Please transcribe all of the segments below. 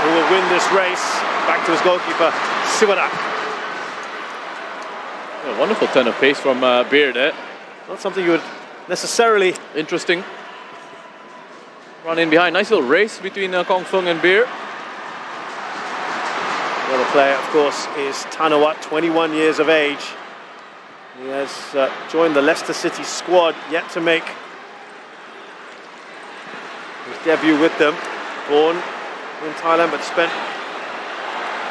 who will win this race. Back to his goalkeeper, Sivarak. A wonderful turn of pace from Beer there. Not something you would necessarily... Interesting. Run in behind. Nice little race between Kong Fung and Beer. The other player, of course, is Tanawat, 21 years of age. He has joined the Leicester City squad, yet to make his debut with them. Born in Thailand, but spent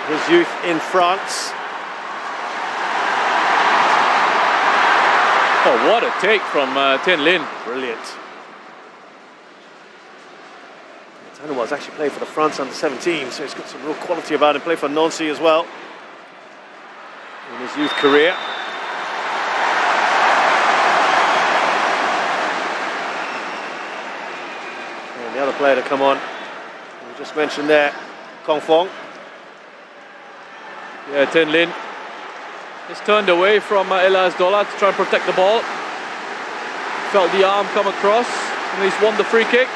his youth in France. Oh, what a take from Tien Lin. Brilliant. Tanawat's actually played for the France under-17, so he's got some real quality about him. Played for Nancy as well in his youth career. And the other player to come on, we just mentioned there, Kong Fong. Yeah, Tien Lin is turned away from Elias Dola to try and protect the ball. Felt the arm come across, and he's won the free kick.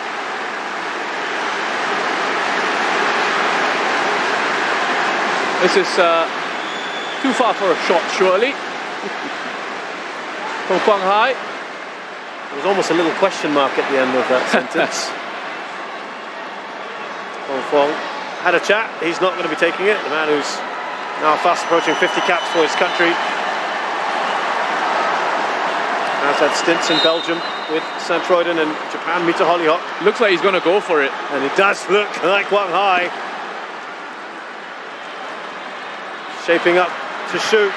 This is too far for a shot, surely. From Quang Hai. There was almost a little question mark at the end of that sentence. Kong Fong had a chat. He's not going to be taking it. The man who's now fast approaching 50 caps for his country. Has had stints in Belgium with St. Troiden and Japan, Mita Hollyhock. Looks like he's going to go for it. And it does look like Quang Hai. Shaping up to shoot.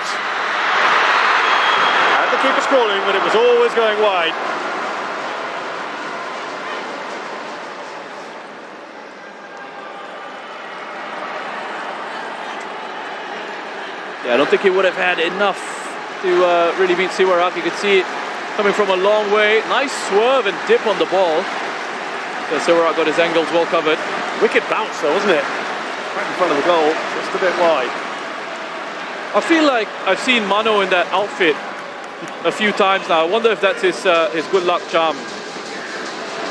And the keeper's calling, but it was always going wide. Yeah, I don't think he would have had enough to really beat Sivarak. You could see it coming from a long way. Nice swerve and dip on the ball. So Sivarak got his angles well covered. Wicked bounce though, wasn't it? Right in front of the goal, just a bit wide. I feel like I've seen Mano in that outfit a few times now. I wonder if that's his good luck charm.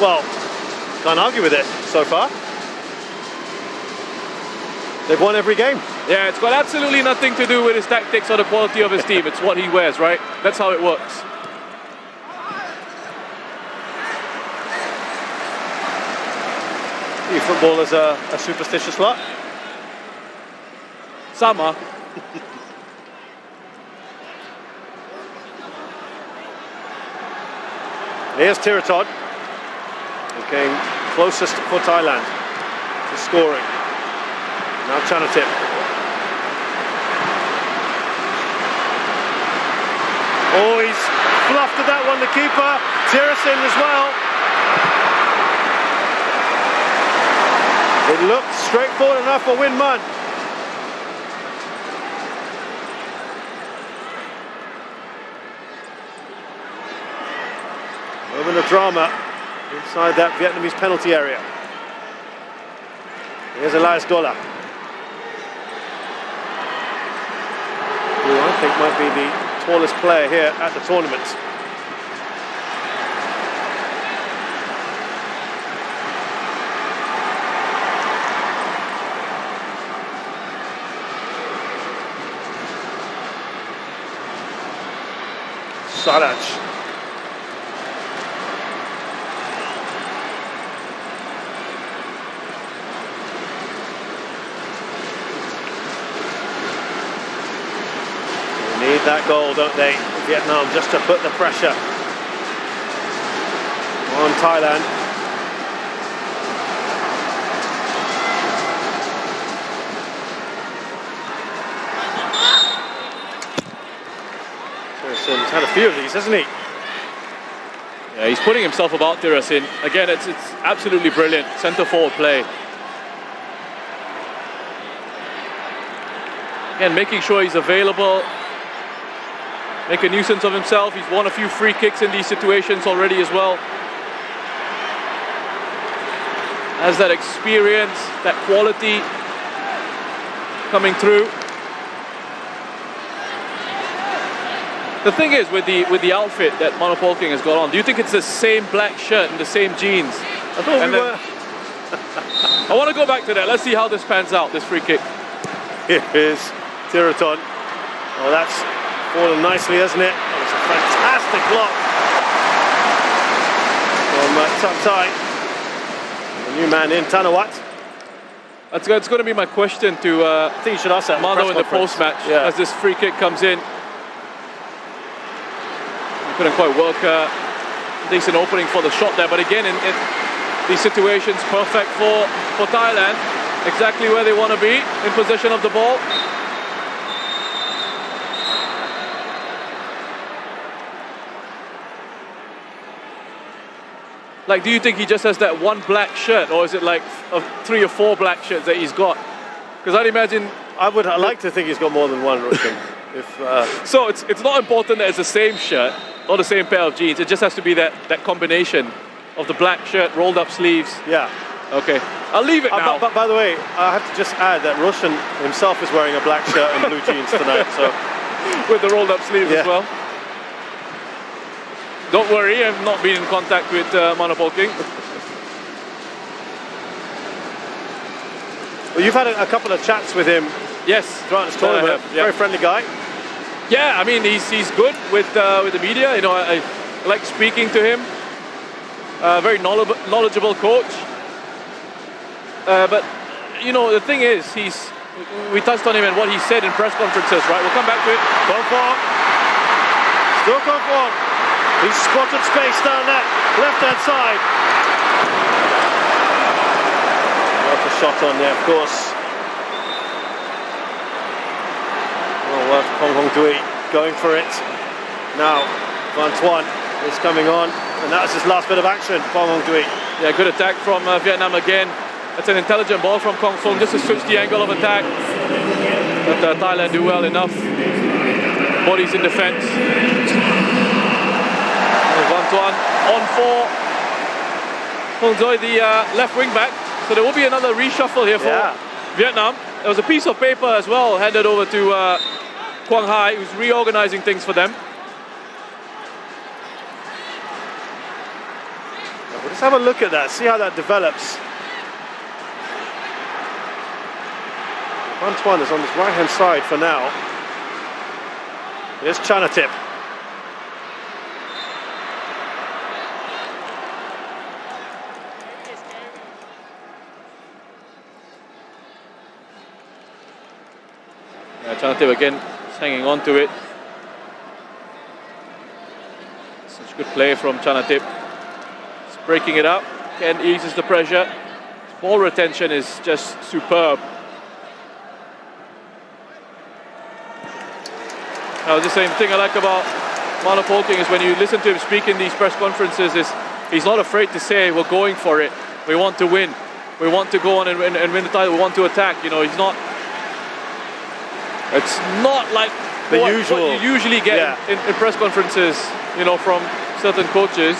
Well, can't argue with it so far. They've won every game. Yeah, it's got absolutely nothing to do with his tactics or the quality of his team. It's what he wears, right? That's how it works. You footballers are a superstitious lot. Some are. Here's Tiratod, who came closest for Thailand to scoring. Now Chanatip. Oh, he's fluffed at that one, the keeper. Tirasin as well. It looked straightforward enough for Win Mun. Moment of drama inside that Vietnamese penalty area. Here's Elias Dola, who I think might be the tallest player here at the tournament. Saraj. Need that goal, don't they, Vietnam, just to put the pressure on Thailand. Tirasin's had a few of these, hasn't he? Yeah, he's putting himself about Tirasin. Again, it's absolutely brilliant centre forward play. Again, making sure he's available. Make a nuisance of himself. He's won a few free kicks in these situations already as well. Has that experience, that quality coming through. The thing is with the outfit that Mano Polking has got on, do you think it's the same black shirt and the same jeans? I thought we were I want to go back to that. Let's see how this pans out, this free kick. Here is Tiraton. Oh, that's fallen nicely, hasn't it? Oh, it's a fantastic block from Thai. The new man in, Tanawat. That's going to be my question to I think you should ask that Mano in the post-match as this free kick comes in. He couldn't quite work a decent opening for the shot there, but again, in these situations, perfect for Thailand. Exactly where they want to be, in possession of the ball. Like, do you think he just has that one black shirt, or is it like 3 or 4 black shirts that he's got? Because I'd imagine... I like to think he's got more than one, Russian. So it's not important that it's the same shirt or the same pair of jeans. It just has to be that combination of the black shirt, rolled up sleeves. Yeah. Okay, I'll leave it now. But by the way, I have to just add that Russian himself is wearing a black shirt and blue jeans tonight. So with the rolled up sleeves as well. Don't worry, I've not been in contact with Mano Polking. Well, you've had a couple of chats with him. Yes, throughout this tournament. Very friendly guy. Yeah, I mean he's good with the media. You know, I like speaking to him. Very knowledgeable coach. But you know, the thing is, we touched on him and what he said in press conferences. Right, we'll come back to it. Kongfong. Still Kongfong. He's spotted space down that left-hand side. What a shot on there, of course. Well, Kongfong Dui going for it. Now, Van Tuan is coming on, and that's his last bit of action, Kongfong Dui. Yeah, good attack from Vietnam again. That's an intelligent ball from Kongfong, just to switch the angle of attack. But Thailand do well enough. Bodies in defense. Van Tuan on for Hong Doi, the left wing back. So there will be another reshuffle here for Vietnam. There was a piece of paper as well handed over to Quang Hai, who's reorganizing things for them. We'll just have a look at that, see how that develops. Van Tuan is on his right-hand side for now. Here's Chanatip. Chanatip again hanging on to it. Such good play from Chanatip. He's breaking it up. Ken eases the pressure. His ball retention is just superb. Now, the same thing I like about Mano Polking is when you listen to him speak in these press conferences, is he's not afraid to say, we're going for it. We want to win. We want to go on and win the title. We want to attack. You know, he's not... It's not like what you usually get in press conferences, you know, from certain coaches.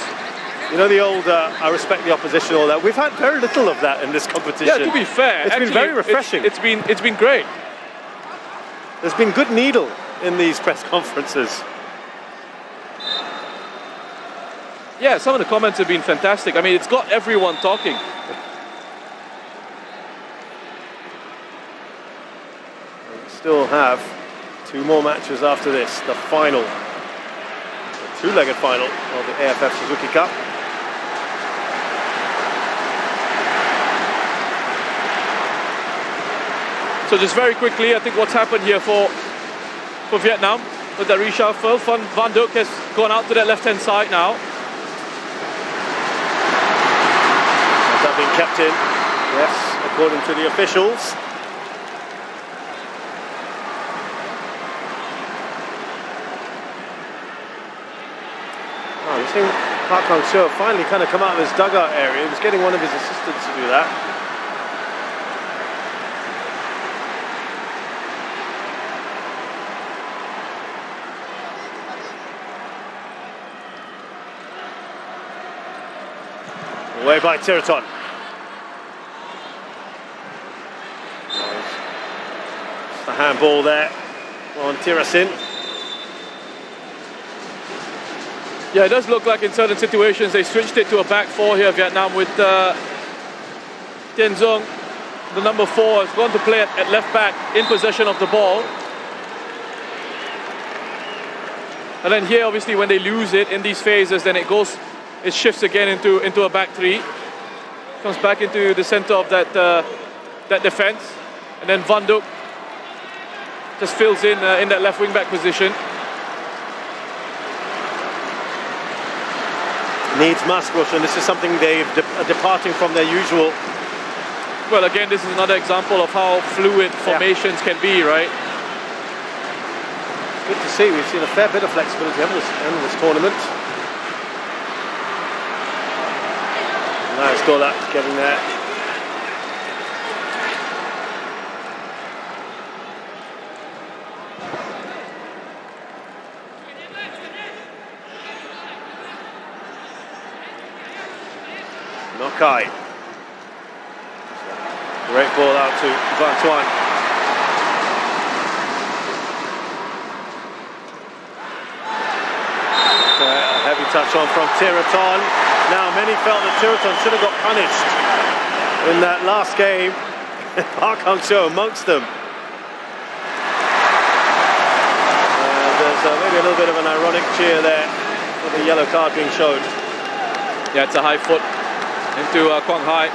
You know the old, I respect the opposition, all that. We've had very little of that in this competition. Yeah, to be fair. It's been very refreshing. It's been great. There's been good needle in these press conferences. Yeah, some of the comments have been fantastic. I mean, it's got everyone talking. Still have 2 more matches after this. The final, the 2-legged final of the AFF Suzuki Cup. So just very quickly, I think what's happened here for Vietnam with the reshuffle. Van Dijk has gone out to that left-hand side now. Has that been kept in? Yes, according to the officials. We've seen Park Hang-seo finally kind of come out of his dugout area. He was getting one of his assistants to do that. Away by Tiraton. Just the handball there on Tirasin. Yeah, it does look like in certain situations they switched it to a back 4 here, Vietnam, with Tien Dung the number 4, has gone to play at left back in possession of the ball. And then here, obviously, when they lose it in these phases, then it shifts again into a back 3. Comes back into the center of that defense. And then Van Dijk just fills in that left wing back position. Needs must, and this is something they're departing from their usual. Well, again, this is another example of how fluid formations can be, right? Good to see. We've seen a fair bit of flexibility in this tournament. Nice goal, getting there. Nokai. Great ball out to Antoine. A heavy touch on from Tiraton. Now, many felt that Tiraton should have got punished in that last game. Park Hang-seo amongst them. There's maybe a little bit of an ironic cheer there for the yellow card being shown. Yeah, it's a high foot into Quang Hai.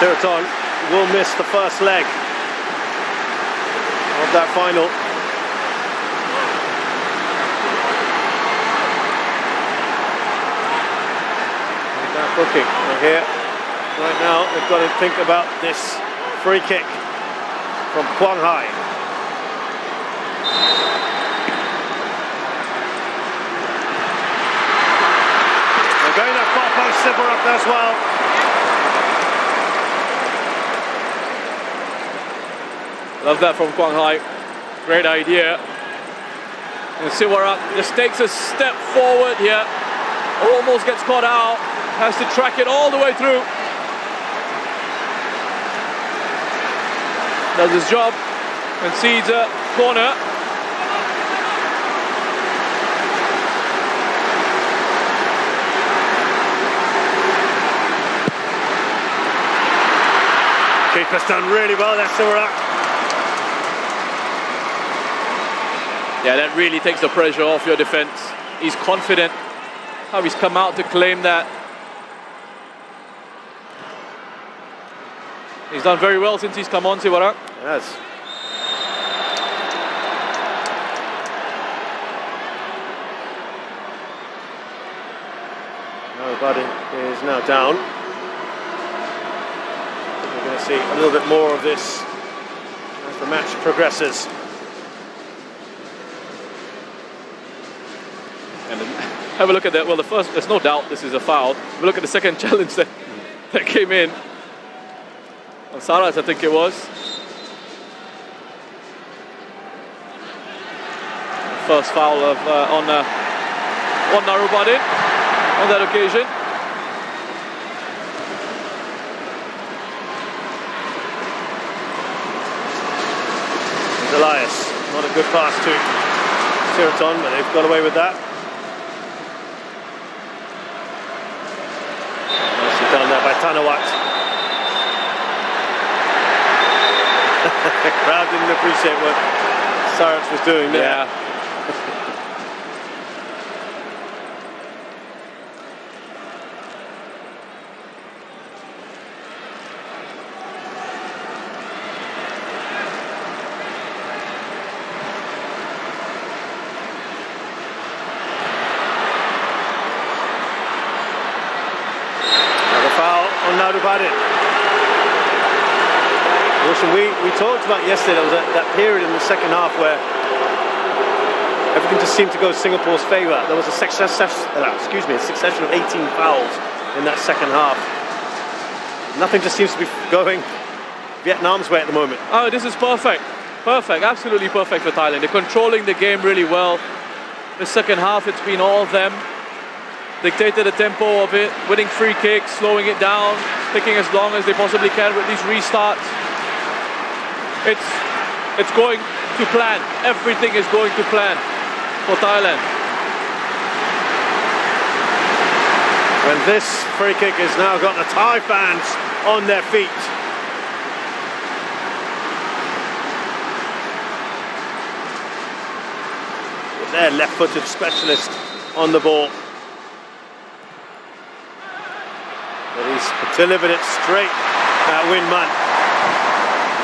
Tiraton will miss the first leg of that final. That booking here. Right now, they've got to think about this free kick from Quang Hai. They're going to far post Sivarak as well. Love that from Quang Hai. Great idea. And Sivarak just takes a step forward here. Almost gets caught out. Has to track it all the way through. Does his job. Concedes a corner. Keeper's done really well there, Sivarak. Yeah, that really takes the pressure off your defense. He's confident how he's come out to claim that. He's done very well since he's come on, Sivarak. Yes. Nobody is now down. We're going to see a little bit more of this as the match progresses. And have a look at that. Well, the first, there's no doubt this is a foul. Have a look at the second challenge that came in. On Saras, I think it was. First foul of on Narubadin on that occasion. Elias, not a good pass to Tiraton, but they've got away with that. Nicely done there by Tanawat. The crowd didn't appreciate what Sarats was doing there. Yeah. Another foul on Narubadin. We talked about yesterday, there was that period in the second half where everything just seemed to go Singapore's favour. There was a succession of 18 fouls in that second half. Nothing just seems to be going Vietnam's way at the moment. Oh, this is perfect. Perfect, absolutely perfect for Thailand. They're controlling the game really well. The second half, it's been all of them. Dictated the tempo of it, winning free kicks, slowing it down, taking as long as they possibly can with these restarts. It's going to plan. Everything is going to plan for Thailand. And this free kick has now got the Thai fans on their feet. With their left-footed specialist on the ball. But he's delivered it straight at Win Man.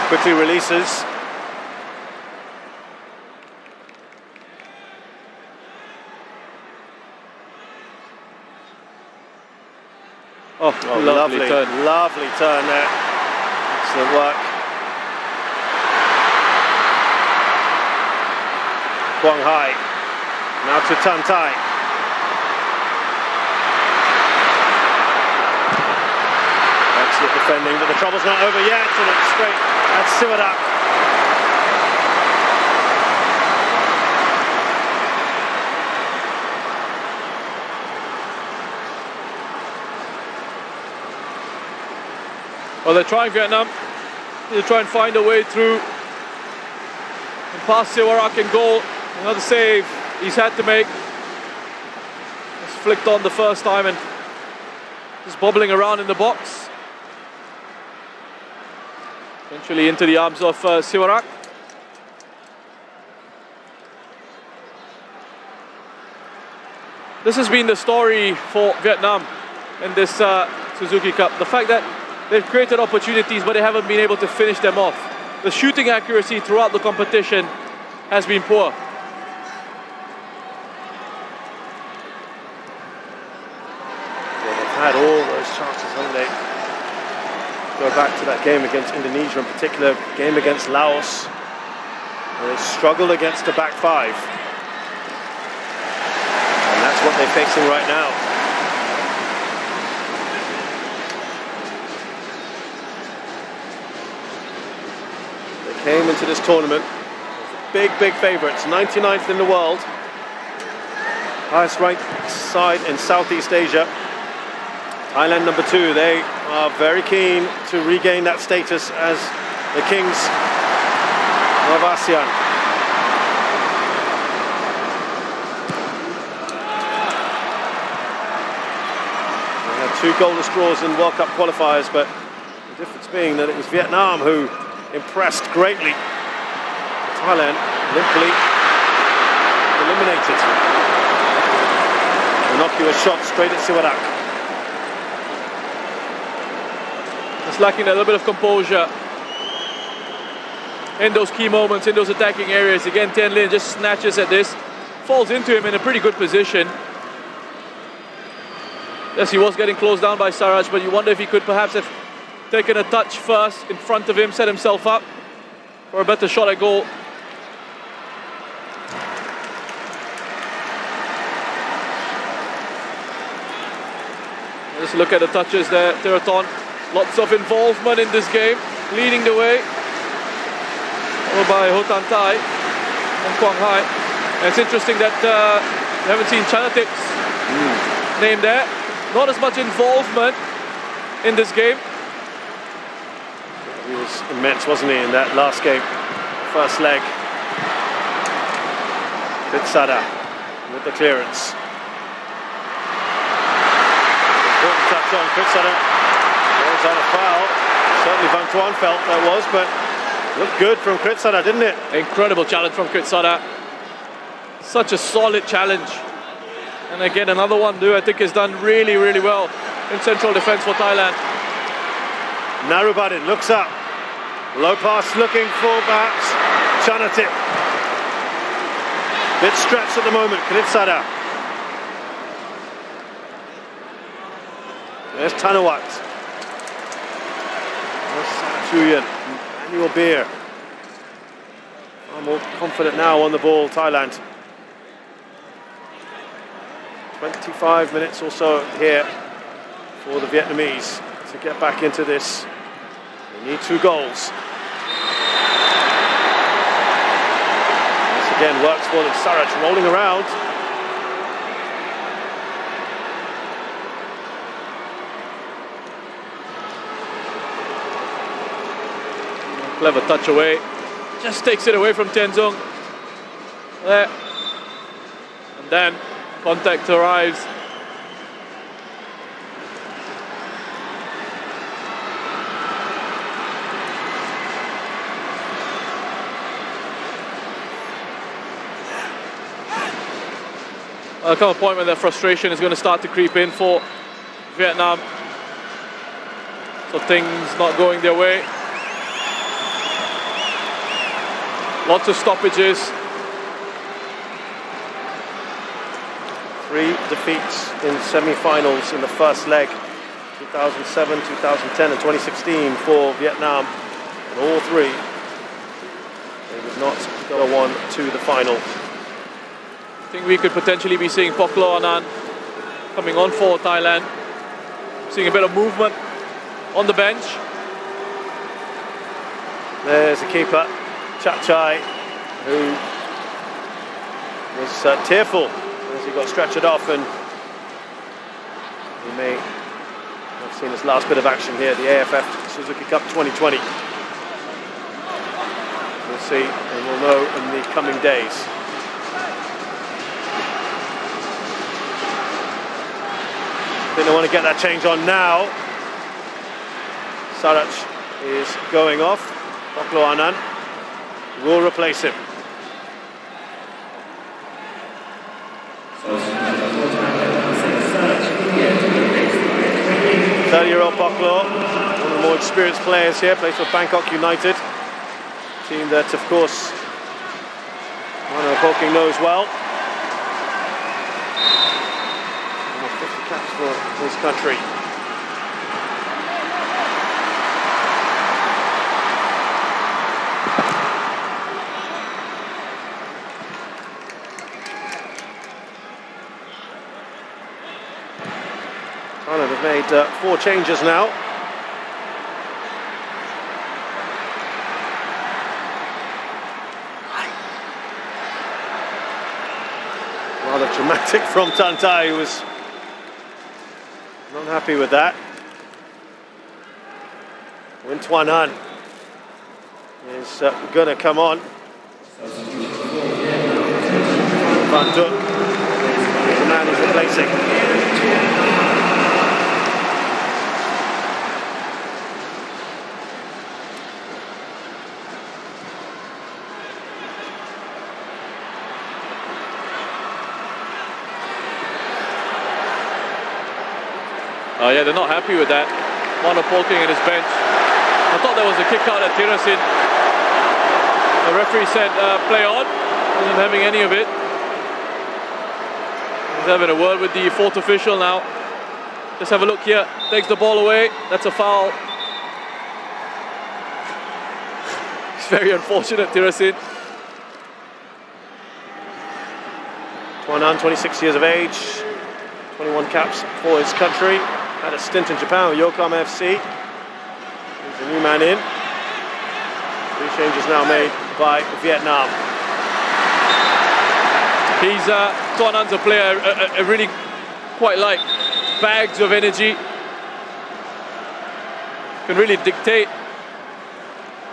Quickly releases. Oh, lovely turn. Lovely turn there. Excellent work. Quang Hai. Now to Tan Tai. Excellent defending, but the trouble's not over yet, and it's straight at Siwadak. Well, they're trying Vietnam. They're trying to find a way through. And past Siwadak in goal. Another save he's had to make. It's flicked on the first time and just bobbling around in the box. Eventually into the arms of Siwadak. This has been the story for Vietnam in this Suzuki Cup. The fact that they've created opportunities, but they haven't been able to finish them off. The shooting accuracy throughout the competition has been poor. Yeah, they've had all those chances, haven't they? Go back to that game against Indonesia, in particular, game against Laos. They struggled against the back five. And that's what they're facing right now. Came into this tournament big favourites, 99th in the world, highest ranked side in Southeast Asia. Thailand number 2. They are very keen to regain that status as the kings of ASEAN. They had 2 goalless draws in World Cup qualifiers, but the difference being that it was Vietnam who impressed greatly. Thailand limply eliminated. Innocuous shot straight at Siwadak. It's lacking a little bit of composure in those key moments, in those attacking areas. Again, Tien Lin just snatches at this, falls into him in a pretty good position. Yes, he was getting closed down by Saraj, but you wonder if he could perhaps have taken a touch first in front of him, set himself up for a better shot at goal. Just look at the touches there, Theraton. Lots of involvement in this game, leading the way. Followed by Ho Tan Tai and Quang Hai. And it's interesting that we haven't seen Chanatik's name there. Not as much involvement in this game. He was immense, wasn't he, in that last game? First leg. Kritsada with the clearance. Important touch on Kritsada. There's on a foul. Certainly Van Tuan felt that was, but looked good from Kritsada, didn't it? Incredible challenge from Kritsada. Such a solid challenge. And again, another one who I think has done really well in central defence for Thailand. Narubadin looks up. Low pass looking for perhaps Chanatip. Bit stretched at the moment, Kritsada. There's Tanawat. There's Chuyan. Manuel Beer. Far more confident now on the ball, Thailand. 25 minutes or so here for the Vietnamese to get back into this. They need 2 goals. This again works for them. Saraj rolling around. Clever touch away. just takes it away from Tianzong. There. And then contact arrives. There'll come a point where their frustration is going to start to creep in for Vietnam. So things not going their way. Lots of stoppages. 3 defeats in semi-finals in the first leg. 2007, 2010 and 2016 for Vietnam. And all 3, they would not go on to the final. I think we could potentially be seeing Poklo Anand coming on for Thailand. Seeing a bit of movement on the bench. There's the keeper, Chap Chai, who was tearful as he got stretchered off, and he may have seen his last bit of action here at the AFF Suzuki Cup 2020. We'll see, and we'll know in the coming days. I think they want to get that change on now. Sarach is going off. Poklo Anand will replace him. 30-year-old Poklo, one of the more experienced players here, plays for Bangkok United. Team that, of course, Mano Polking knows well. Almost 50 caps for his country. Thailand have made 4 changes now. Rather dramatic from Tan Tai, who was not happy with that. Win Tuan Han is going to come on. Van Duk is the man he's replacing. Yeah, they're not happy with that. Mano Polking in his bench. I thought there was a kick out at Tirasin. The referee said play on. Wasn't having any of it. He's having a word with the 4th official now. Just have a look here. Takes the ball away. That's a foul. It's very unfortunate, Tirasin. Tuan Han, 26 years of age, 21 caps for his country. Had a stint in Japan with Yokohama FC. He's a new man in. 3 changes now made by Vietnam. He's Tuan Han's a player I really quite like. Bags of energy. Can really dictate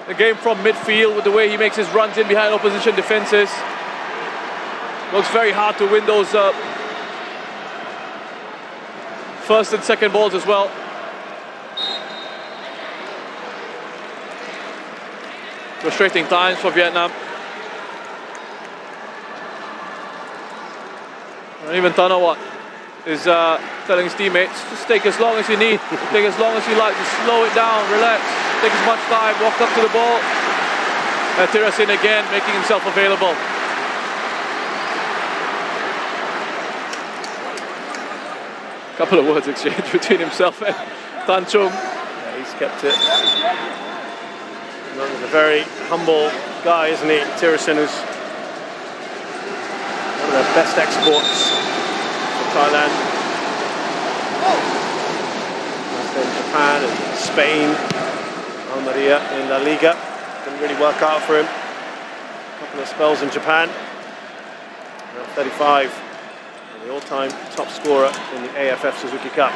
the game from midfield with the way he makes his runs in behind opposition defenses. Works very hard to win those first and second balls as well. Frustrating times for Vietnam. And even Thanawat is telling his teammates, just take as long as you need, take as long as you like, just slow it down, relax, take as much time, walk up to the ball. And Tirasin again making himself available. Couple of words exchanged between himself and Tan Chung. Yeah, he's kept it. He's a very humble guy, isn't he? Tirasin, who's one of the best exports for Thailand. In Japan and Spain, Almeria in La Liga. Didn't really work out for him. A couple of spells in Japan. Now 35. The all-time top scorer in the AFF Suzuki Cup.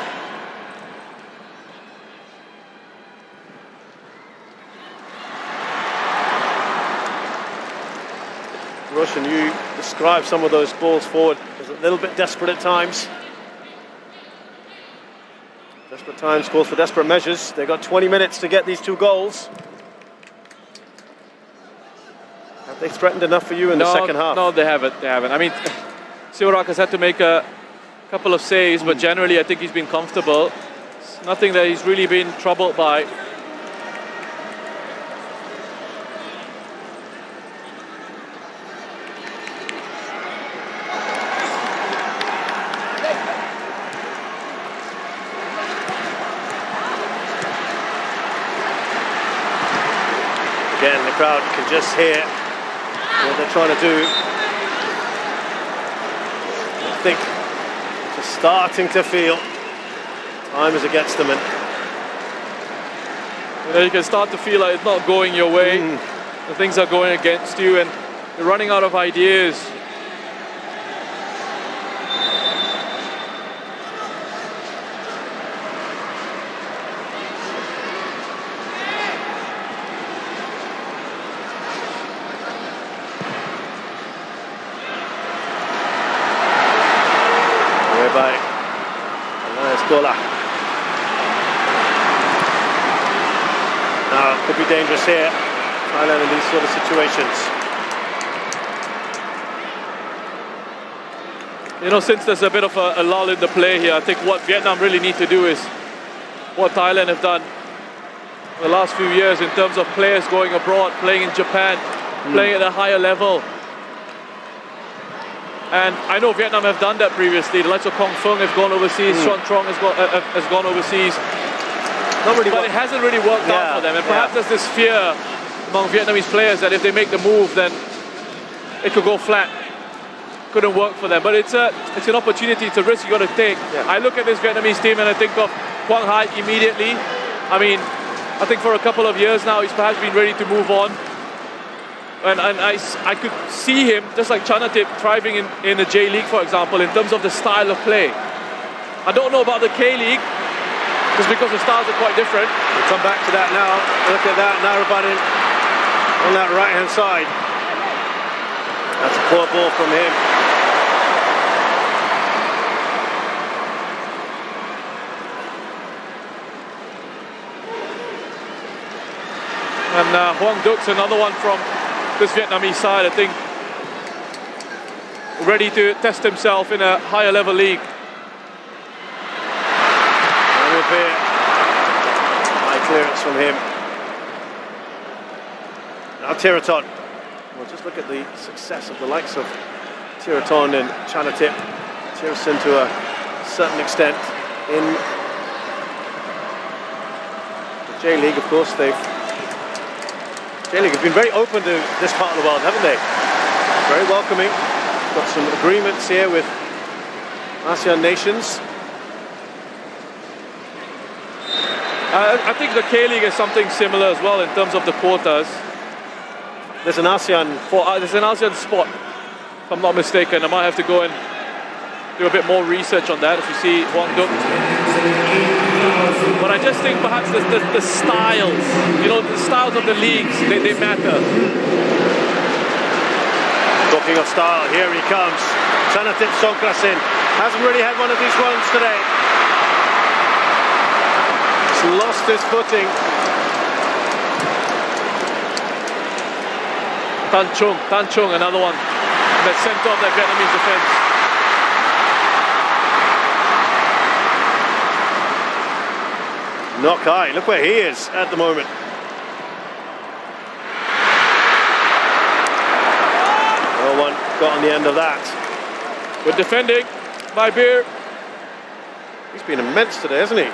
Russian, you describe some of those balls forward as a little bit desperate at times. Desperate times calls for desperate measures. They've got 20 minutes to get these 2 goals. Have they threatened enough for you in the second half? No, they haven't. They haven't. I mean, Sivarak has had to make a couple of saves, but generally I think he's been comfortable. It's nothing that he's really been troubled by. Again, the crowd can just hear what they're trying to do. I think it's starting to feel time is against them, and you can start to feel like it's not going your way. The things are going against you, and you're running out of ideas. Now, could be dangerous here, Thailand, in these sort of situations. You know, since there's a bit of a lull in the play here, I think what Vietnam really need to do is what Thailand have done the last few years in terms of players going abroad, playing in Japan, playing at a higher level. And I know Vietnam have done that previously. The likes of Kong Fung have gone overseas, Xuan Trong has gone overseas. But it hasn't really worked out for them. And perhaps there's this fear among Vietnamese players that if they make the move, then it could go flat. Couldn't work for them. But it's an opportunity, it's a risk you got to take. I look at this Vietnamese team and I think of Quang Hai immediately. I mean, I think for a couple of years now, he's perhaps been ready to move on. And I could see him, just like Chanatip, thriving in the J-League, for example, in terms of the style of play. I don't know about the K-League, just because the styles are quite different. We'll come back to that now. Look at that, Narabanin on that right-hand side. That's a poor ball from him. And Hoang Duc's another one from this Vietnamese side, I think, ready to test himself in a higher level league. High clearance from him. Now Tiraton. Well, just look at the success of the likes of Tiraton and Chanatip. Tiraton to a certain extent in the J-League, of course. J-League have been very open to this part of the world, haven't they? Very welcoming. Got some agreements here with ASEAN nations. I think the K-League is something similar as well in terms of the quotas. There's an ASEAN... there's an ASEAN spot, if I'm not mistaken. I might have to go and do a bit more research on that if you see Hoang Duc. But I just think perhaps the styles, you know, the styles of the leagues, they matter. Talking of style, here he comes. Chanatip Songkrasin hasn't really had one of these runs today. He's lost his footing. Tan Chung, another one that sent off that Vietnamese defense. Nok Hai, look where he is at the moment. No one got on the end of that. Good defending by Beer. He's been immense today, hasn't he?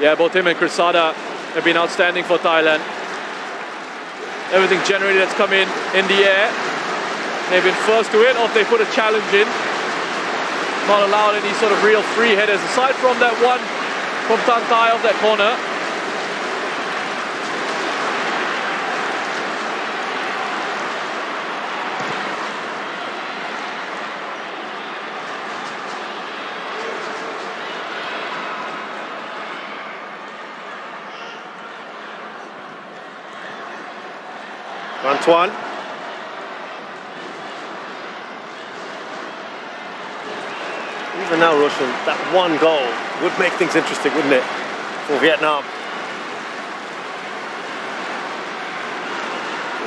Yeah, both him and Krisada have been outstanding for Thailand. Everything generated that's come in the air. They've been first to it, or if they put a challenge in. Not allowed any sort of real free headers, aside from that one from Tan Thai off that corner. Antoine. Even now, Roshan, that one goal would make things interesting, wouldn't it, for Vietnam?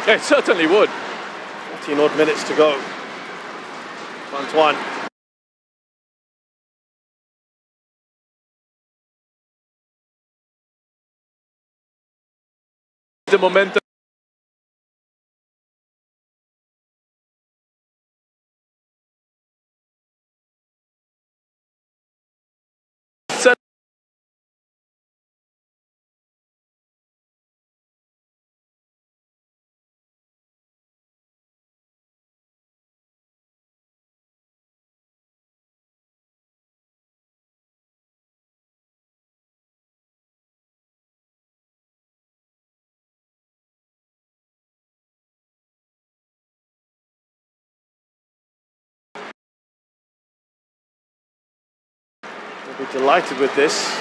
It certainly would. 14 odd minutes to go. Antoine. The momentum. They'll be delighted with this.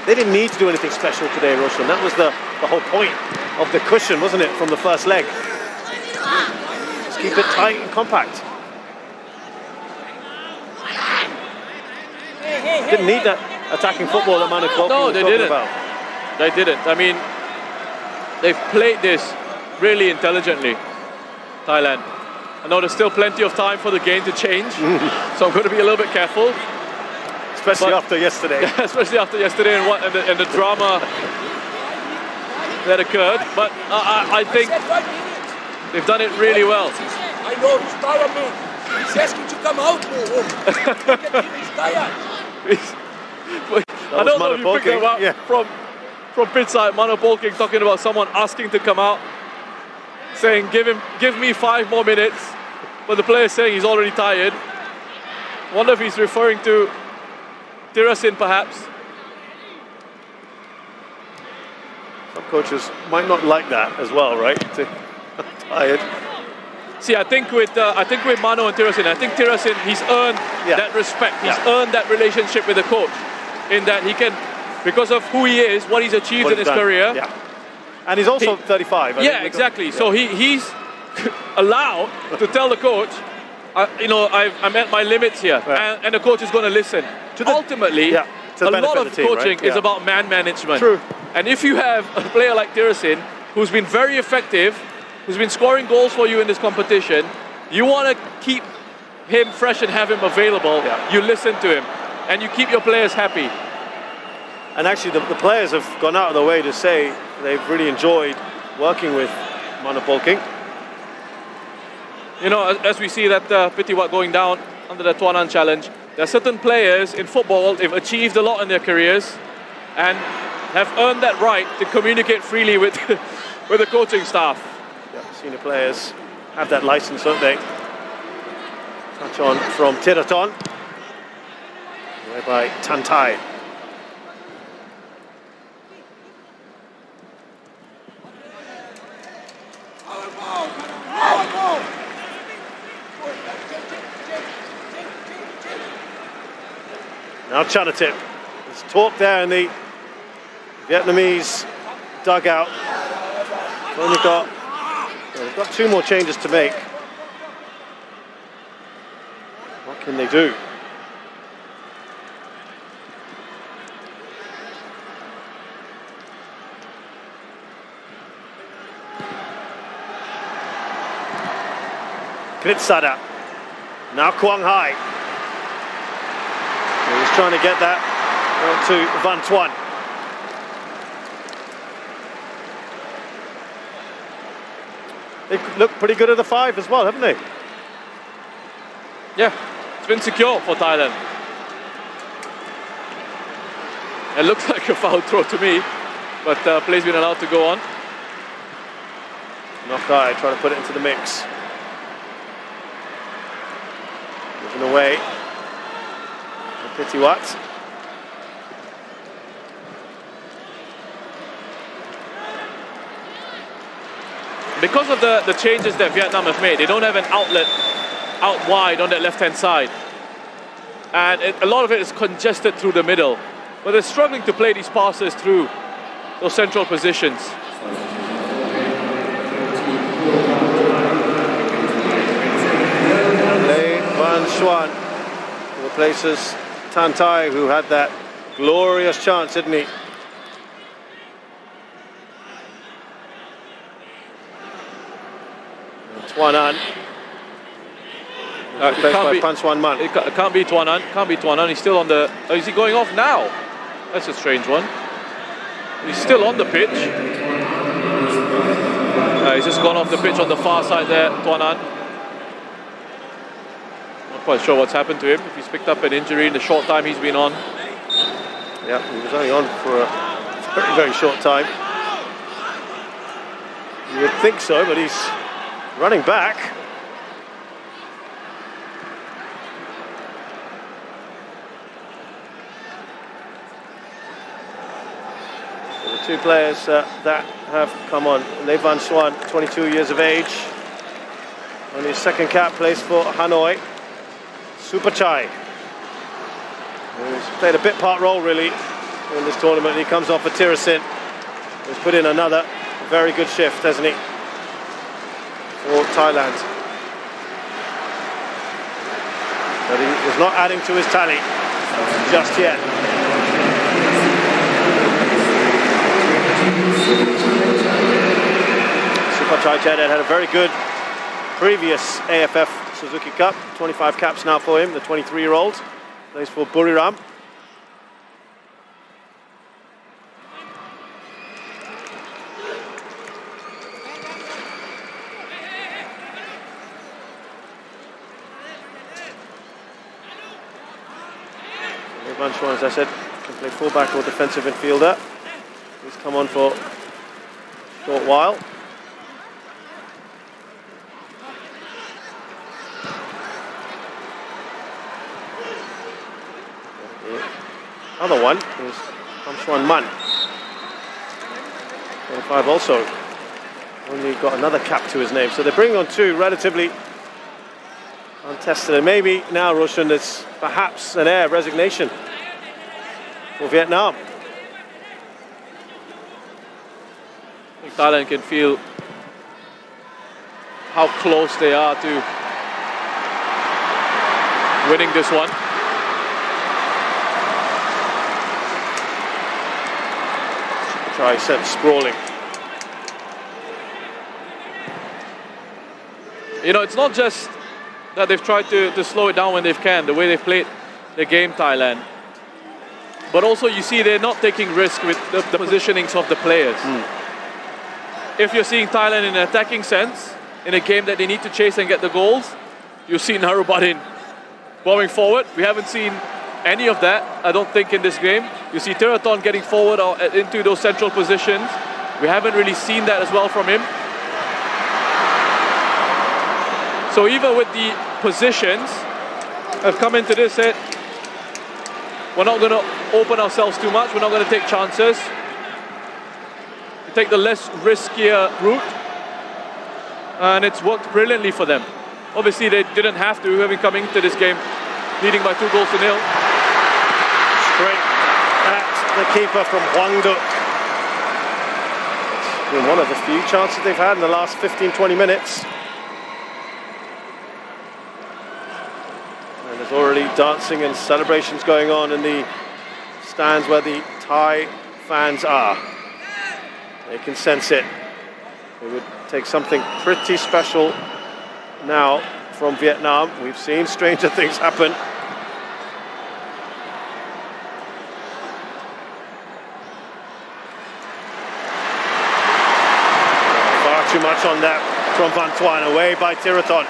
They didn't need to do anything special today, Roshan. That was the whole point of the cushion, wasn't it, from the first leg? Just keep it tight and compact. Didn't need that attacking football that Manu Kwok No, was they talking didn't. about. They didn't. I mean, they've played this really intelligently, Thailand. I know there's still plenty of time for the game to change, so I'm going to be a little bit careful. Especially after yesterday. Especially after yesterday and the drama that occurred. But I think they've done it really well. I know he's tired, man. He's asking to come out. He's tired. I don't know if you picked that up from pitch side. Manu Polking talking about someone asking to come out, saying give me 5 more minutes, but the player saying he's already tired. Wonder if he's referring to Tirasin perhaps. Some coaches might not like that as well, right? Tired. See, I think with Mano and Tirasin, I think Tirasin, he's earned that respect. He's earned that relationship with the coach, in that he can, because of who he is, what he's achieved in his career. Yeah. And he's also 35. Yeah, exactly. So he's allowed to tell the coach, I'm at my limits here, and the coach is going to listen. Ultimately, a lot of coaching is about man management. True. And if you have a player like Tirasin, who's been very effective, who's been scoring goals for you in this competition, you want to keep him fresh and have him available. You listen to him, and you keep your players happy. And actually, the players have gone out of their way to say they've really enjoyed working with Manu Polking. You know, as we see that Pitiwat going down under the Tuanan challenge, there are certain players in football, they've achieved a lot in their careers and have earned that right to communicate freely with, with the coaching staff. Yeah, senior players have that license, don't they? Touch on from Tiraton, by Tantai. Now Chanatip. There's talk there in the Vietnamese dugout. They've got 2 more changes to make. What can they do? Kritsada. Now Quang Hai. He's trying to get that to Van Tuan. They look pretty good at the 5 as well, haven't they? Yeah, it's been secure for Thailand. It looks like a foul throw to me, but play's been allowed to go on. Nokai trying to put it into the mix. Moving away. Pitiwat. Because of the changes that Vietnam have made, they don't have an outlet out wide on that left-hand side. And a lot of it is congested through the middle. But they're struggling to play these passes through those central positions. Van Xuan. replaces Tan Tai, who had that glorious chance, didn't he? Tuan An. Replaced by Pan Swan Man. It can't be Tuan An. Can't be Tuan An. He's still on the... Oh, is he going off now? That's a strange one. He's still on the pitch. He's just gone off the pitch on the far side there, Tuan An. Not quite sure what's happened to him. If he's picked up an injury in the short time he's been on. Yeah, he was only on for a very, very short time. You would think so, but he's running back. The two players that have come on. Le Van Swan, 22 years of age. On his second cap, plays for Hanoi. Supachai, who's played a bit part role really in this tournament. He comes off for Tirasin. He's put in another very good shift, hasn't he, for Thailand. But he is not adding to his tally just yet. Supachai had a very good previous AFF Suzuki Cup. 25 caps now for him, the 23-year-old. Plays for Buriram. Van Swan, as I said, can play fullback or defensive midfielder. He's come on for a short while. The other one is Pan Swan Man. 25 also. Only got another cap to his name. So they're bringing on two relatively untested. And maybe now, Roshan, there's perhaps an air of resignation for Vietnam. I think Thailand can feel how close they are to winning this one. Try sent sprawling. You know, it's not just that they've tried to slow it down when they can, the way they've played the game, Thailand. But also you see they're not taking risk with the positionings of the players. If you're seeing Thailand in an attacking sense, in a game that they need to chase and get the goals, you see Narubatin going forward. We haven't seen any of that, I don't think, in this game. You see Tiraton getting forward or into those central positions. We haven't really seen that as well from him. So even with the positions, I've come into this set. We're not going to open ourselves too much. We're not going to take chances. We take the less riskier route. And it's worked brilliantly for them. Obviously, they didn't have to, having come into this game leading by 2-0. Straight at the keeper from Hoang Duc. It's been one of the few chances they've had in the last 15-20 minutes. And there's already dancing and celebrations going on in the stands where the Thai fans are. They can sense it. It would take something pretty special now from Vietnam. We've seen stranger things happen. Far too much on that from Van Tuan, away by Tiraton.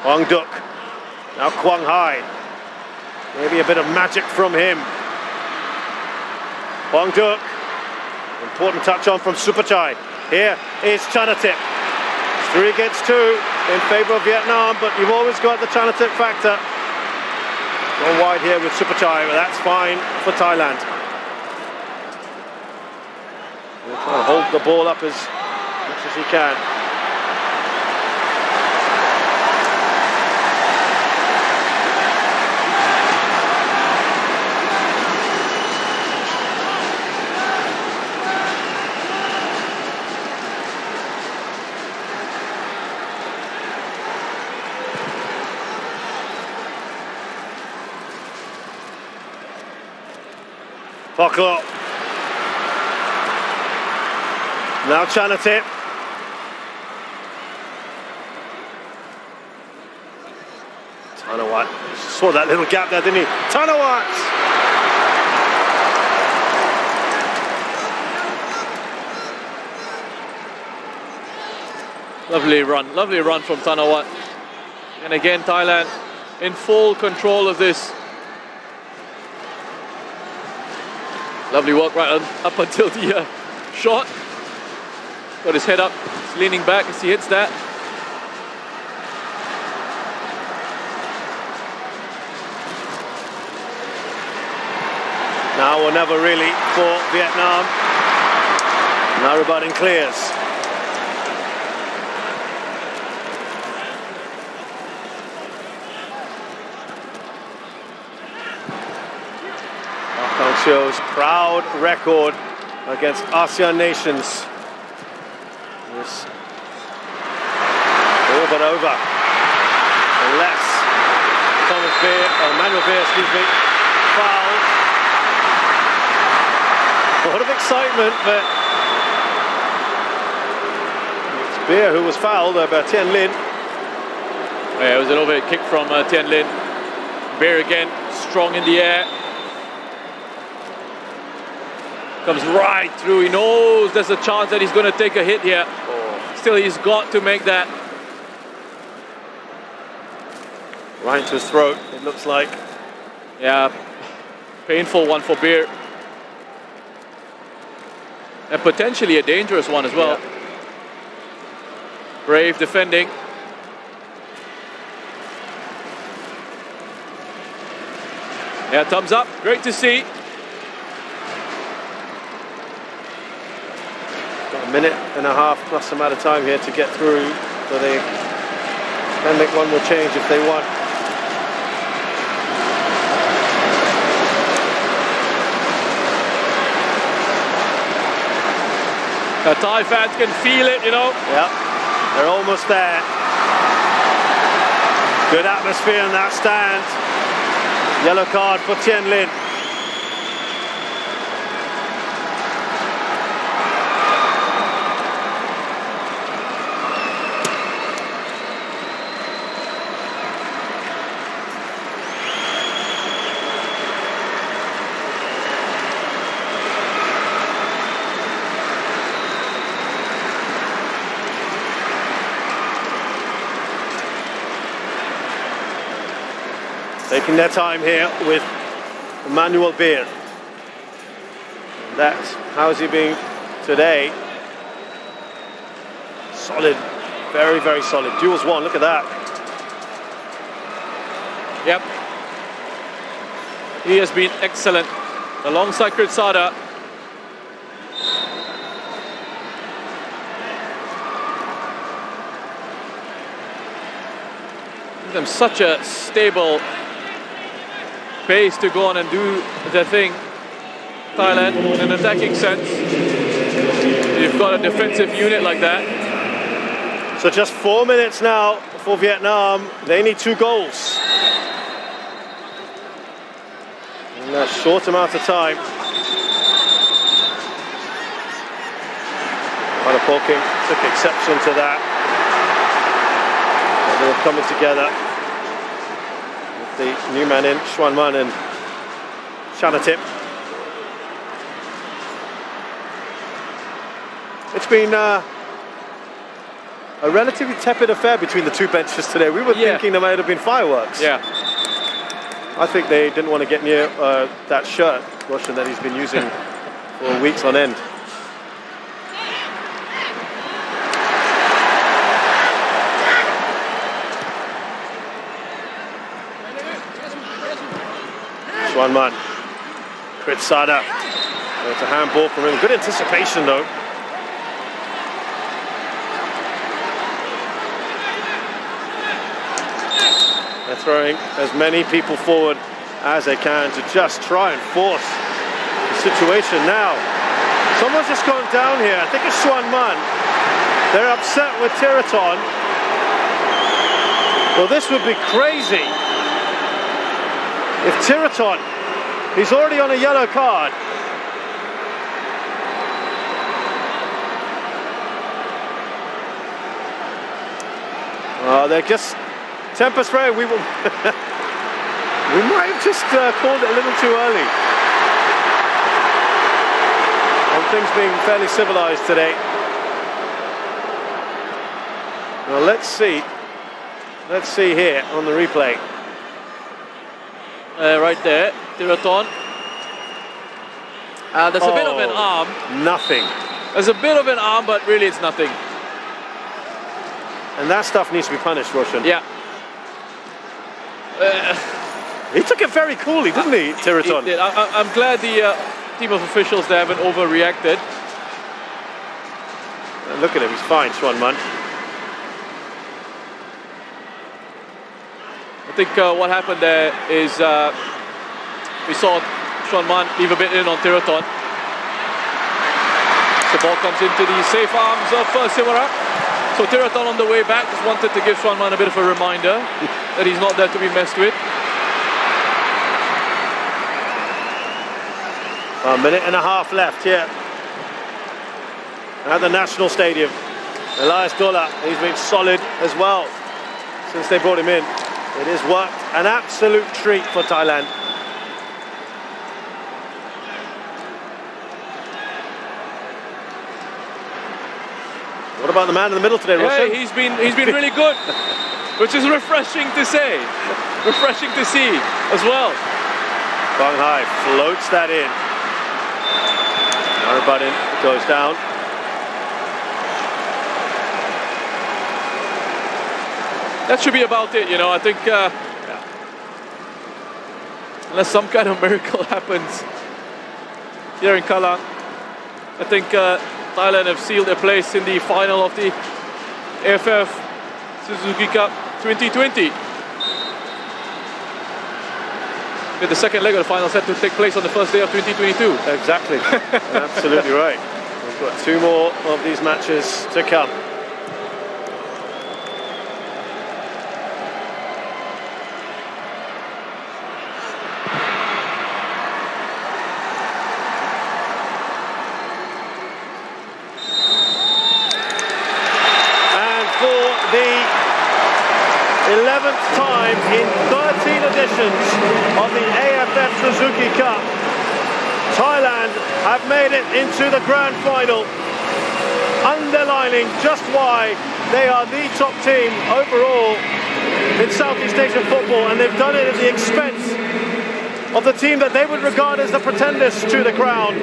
Hoang Duc, now Quang Hai. Maybe a bit of magic from him. Hoang Duc, important touch on from Supachai. Here is Chanatip. 3 against 2 in favour of Vietnam, but you've always got the Chanatip factor. Gone wide here with Supachai, but that's fine for Thailand. He'll try to hold the ball up as much as he can. Poklo. Now Chanatip. Tanawat saw that little gap there, didn't he? Tanawat! Lovely run from Tanawat. And again, Thailand in full control of this. Lovely work right up until the shot. Got his head up, he's leaning back as he hits that. Now or never really for Vietnam. Narubatin clears. Kang Seo's proud record against ASEAN nations. This all but over. Unless Manuel Beer, excuse me, fouls. A lot of excitement, but it's Beer who was fouled by Tien Lin. Yeah, it was an overhead kick from Tien Lin. Beer again, strong in the air. Comes right through. He knows there's a chance that he's going to take a hit here. Still, he's got to make that. Right into his throat, it looks like. Yeah, painful one for Beer. And potentially a dangerous one as well. Yeah. Brave defending. Yeah, thumbs up. Great to see. Got a minute and a half plus amount of time here to get through, so they can make one more change if they want. Thai fans can feel it, you know. Yeah, they're almost there. Good atmosphere in that stand. Yellow card for Tien Lin. Taking their time here with Manuel Beer. That's how's he been today? Solid, very, very solid. Duels one, look at that. Yep. He has been excellent alongside Kritsada. Give them such a stable pace to go on and do their thing. Thailand, in an attacking sense. You've got a defensive unit like that. So just 4 minutes now for Vietnam. They need 2 goals. In that short amount of time. Poking took exception to that. They were coming together. The new man in, Xuanman and Chanatip. It's been a relatively tepid affair between the two benches today. We were thinking there might have been fireworks. Yeah. I think they didn't want to get near that shirt, Russian, that he's been using for weeks on end. Xuanman, Kritsada, it's a handball from him. Good anticipation though. They're throwing as many people forward as they can to just try and force the situation now. Someone's just gone down here. I think it's Xuanman. They're upset with Tiraton. Well, this would be crazy. If Tiraton, he's already on a yellow card, They're just temper spray. We will. We might have just called it a little too early. On things being fairly civilized today. Well, let's see. Let's see here on the replay. Right there, Tiraton. There's a bit of an arm. Nothing. There's a bit of an arm, but really it's nothing. And that stuff needs to be punished, Roshan. Yeah. He took it very coolly, didn't he, Tiraton? He did. I'm glad the team of officials there haven't overreacted. Look at him, he's fine, Schwanman. I think what happened there is we saw Schwanman leave a bit in on Tiraton. The ball comes into the safe arms of Siwara. So Tiraton on the way back just wanted to give Schwanman a bit of a reminder that he's not there to be messed with. A minute and a half left here at the National Stadium. Elias Dola, he's been solid as well since they brought him in. It has worked an absolute treat for Thailand. What about the man in the middle today, Roshan? Yeah, he's been really good, which is refreshing to say, refreshing to see as well. Bang Hai floats that in. Arabadin goes down. That should be about it, you know. I think unless some kind of miracle happens here in Kallang, I think Thailand have sealed their place in the final of the AFF Suzuki Cup 2020. With the second leg of the final set to take place on the first day of 2022. Exactly. Absolutely right. We've got two more of these matches to come. And for the 11th time in 13 editions of the AFF Suzuki Cup, Thailand have made it into the grand final, underlining just why they are the top team overall in Southeast Asian football, and they've done it at the expense of the team that they would regard as the pretenders to the crown.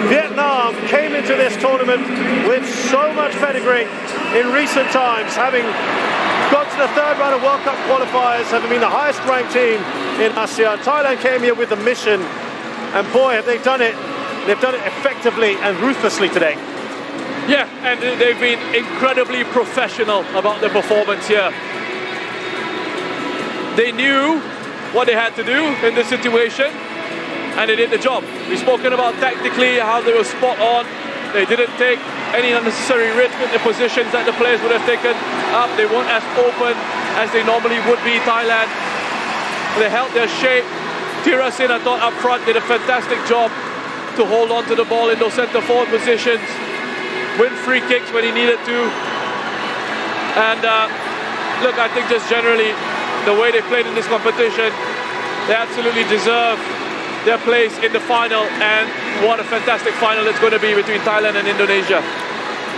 Vietnam came into this tournament with so much pedigree in recent times, having got to the third round of World Cup qualifiers, having been the highest ranked team in ASEAN. Thailand came here with a mission, and boy, have they done it. They've done it effectively and ruthlessly today. Yeah, and they've been incredibly professional about their performance here. They knew what they had to do in this situation, and they did the job. We've spoken about tactically how they were spot on. They didn't take any unnecessary risk in the positions that the players would have taken up. They weren't as open as they normally would be, Thailand. They held their shape. Tirasin, I thought, up front did a fantastic job to hold on to the ball in those centre forward positions, win free kicks when he needed to. And look, I think just generally, the way they played in this competition, they absolutely deserve their place in the final, and what a fantastic final it's going to be between Thailand and Indonesia.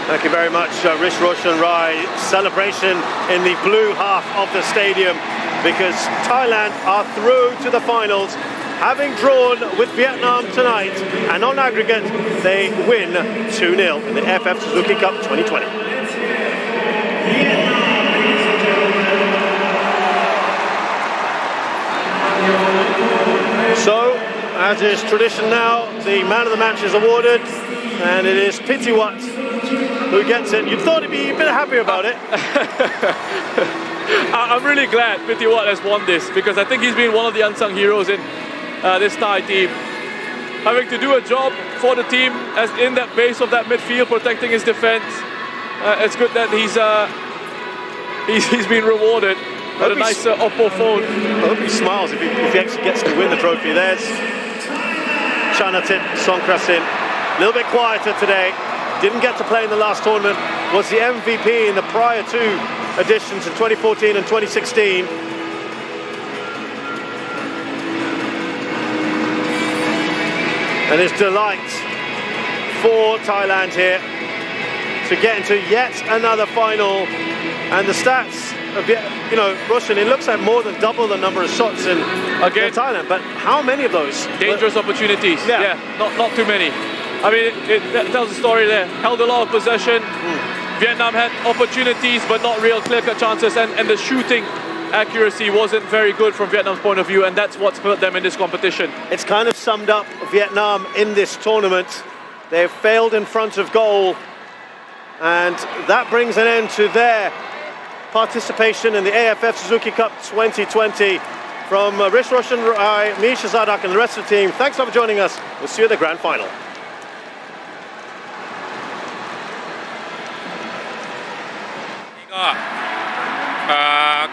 Thank you very much, Rish Roshan Rai. Celebration in the blue half of the stadium, because Thailand are through to the finals, having drawn with Vietnam tonight, and on aggregate they win 2-0 in the AFF Suzuki Cup 2020. So, as is tradition now, the man of the match is awarded, and it is Pitiwat who gets it. You'd thought he'd be a bit happy about it. I'm really glad Pitiwat has won this, because I think he's been one of the unsung heroes in this Thai team. Having to do a job for the team as in that base of that midfield, protecting his defense. It's good that he's been rewarded with a nice Oppo phone. I hope he smiles if he actually gets to win the trophy. There's Chanatit Songkrasin, a little bit quieter today. Didn't get to play in the last tournament. Was the MVP in the prior two editions in 2014 and 2016. And it's delight for Thailand here to get into yet another final. And the stats of, you know, Russian, it looks like more than double the number of shots in Thailand. But how many of those? Dangerous opportunities. Yeah, not too many. I mean, it tells a story there. Held a lot of possession. Vietnam had opportunities, but not real clear-cut chances. And the shooting accuracy wasn't very good from Vietnam's point of view, and that's what's hurt them in this competition. It's kind of summed up Vietnam in this tournament. They've failed in front of goal, and that brings an end to their participation in the AFF Suzuki Cup 2020. From Rich Roshan, Misha Zadak and the rest of the team, thanks for joining us. We'll see you at the grand final.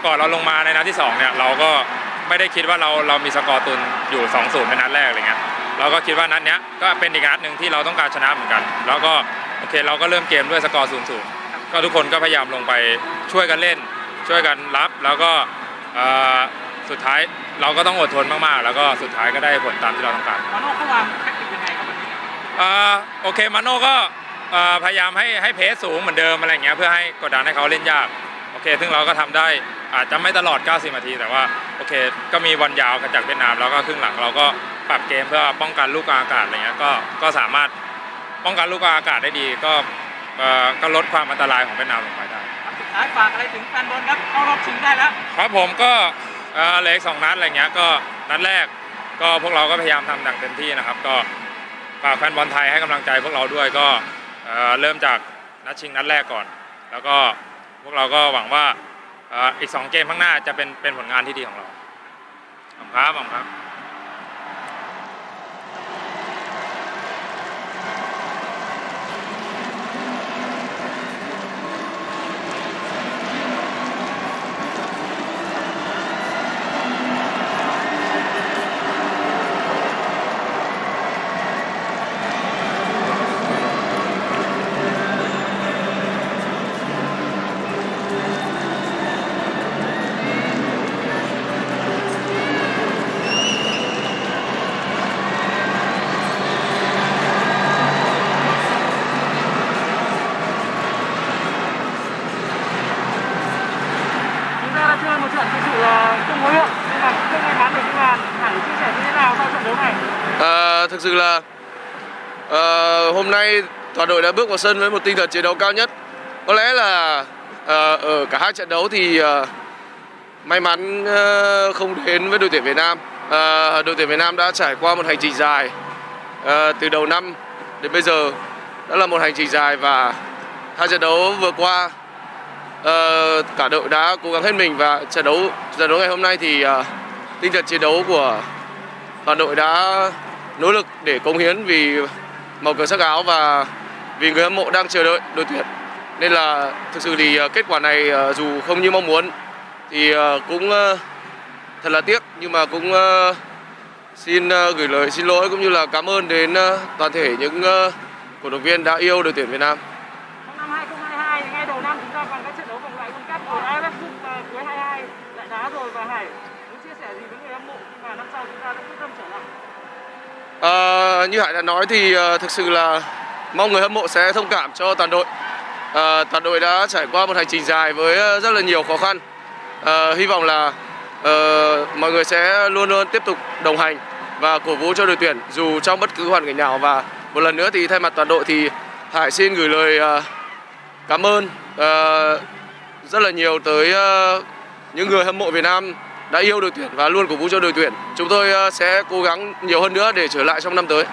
ก่อนเราลงมาในนัดที่2เนี่ยเราก็ไม่ได้คิดว่าเรามีสกอร์ตุนอยู่ 2-0 ในนัดแรกอะไรเงี้ยเราก็คิดว่านัดเนี้ยก็เป็นอีกนัดนึงที่เราต้องการชนะเหมือนกันแล้วก็โอเคเราก็เริ่มเกมด้วยสกอร์ 0-0 ก็ทุกคนก็พยายามลงไปช่วยกันเล่นช่วยกันรับแล้วก็สุดท้ายเราก็ต้องอดทนมากๆแล้วก็สุดท้ายก็ได้ผลตามที่เราต้องการมาโน่เขาวางแทคติกยังไงครับวันนี้โอเคมาโน่ก็พยายามให้เพสสูงเหมือนเดิมอะไรเงี้ยเพื่อให้กดดันให้เขาเล่นยากโอเคซึ่งเราก็ทำได้อาจจะไม่ตลอด90 นาทีแต่ว่าโอเคก็มีวันยาวจากเวียดนามแล้วก็ครึ่งหลังเราก็ปรับเกมเพื่อป้องกันลูกอากาศอะไรเงี้ยก็สามารถป้องกันลูกอากาศได้ดีก็ลดความอันตรายของเวียดนามลงไปได้สุดท้ายฝากอะไรถึงแฟนบอลครับเข้ารอบชิงได้แล้วครับผมก็เหลืออีก2 นัดอะไรเงี้ยก็นัดแรกก็พวกเราก็พยายามทำอย่างเต็มที่นะครับก็ฝากแฟนบอลไทยให้กำลังใจพวกเราด้วยก็เริ่มจากนัดชิงนัดแรกก่อนแล้วก็พวกเราก็หวังว่าอีก2 เกมข้างหน้าจะเป็นผลงานที่ดีของเราขอบคุณครับ chơi một trận thực sự là không hối hận nhưng mà không may mắn được. Nhưng mà Hải chia sẻ như thế nào sau trận đấu này? Thực sự là hôm nay toàn đội đã bước vào sân với một tinh thần chiến đấu cao nhất. Có lẽ là ở cả hai trận đấu thì may mắn không đến với đội tuyển Việt Nam. Đội tuyển Việt Nam đã trải qua một hành trình dài từ đầu năm đến bây giờ, đã là một hành trình dài và hai trận đấu vừa qua cả đội đã cố gắng hết mình, và trận đấu ngày hôm nay thì tinh thần chiến đấu của toàn đội đã nỗ lực để cống hiến vì màu cờ sắc áo và vì người hâm mộ đang chờ đợi đội tuyển. Nên là thực sự thì kết quả này dù không như mong muốn thì cũng thật là tiếc, nhưng mà cũng xin gửi lời xin lỗi cũng như là cảm ơn đến toàn thể những cổ động viên đã yêu đội tuyển Việt Nam. Năm 2022 ngay đầu năm chúng ta còn các trận đấu vòng loại World Cup, rồi AFF Cup cuối 22 lại đá rồi, và Hải muốn chia sẻ gì với người hâm mộ khi mà năm sau chúng ta đã quyết tâm trở lại? Như Hải đã nói thì thực sự là mong người hâm mộ sẽ thông cảm cho toàn đội. Toàn đội đã trải qua một hành trình dài với rất là nhiều khó khăn. Hy vọng là mọi người sẽ luôn luôn tiếp tục đồng hành và cổ vũ cho đội tuyển dù trong bất cứ hoàn cảnh nào. Và một lần nữa thì thay mặt toàn đội thì Hải xin gửi lời cảm ơn rất là nhiều tới những người hâm mộ Việt Nam đã yêu đội tuyển và luôn cổ vũ cho đội tuyển. Chúng tôi sẽ cố gắng nhiều hơn nữa để trở lại trong năm tới.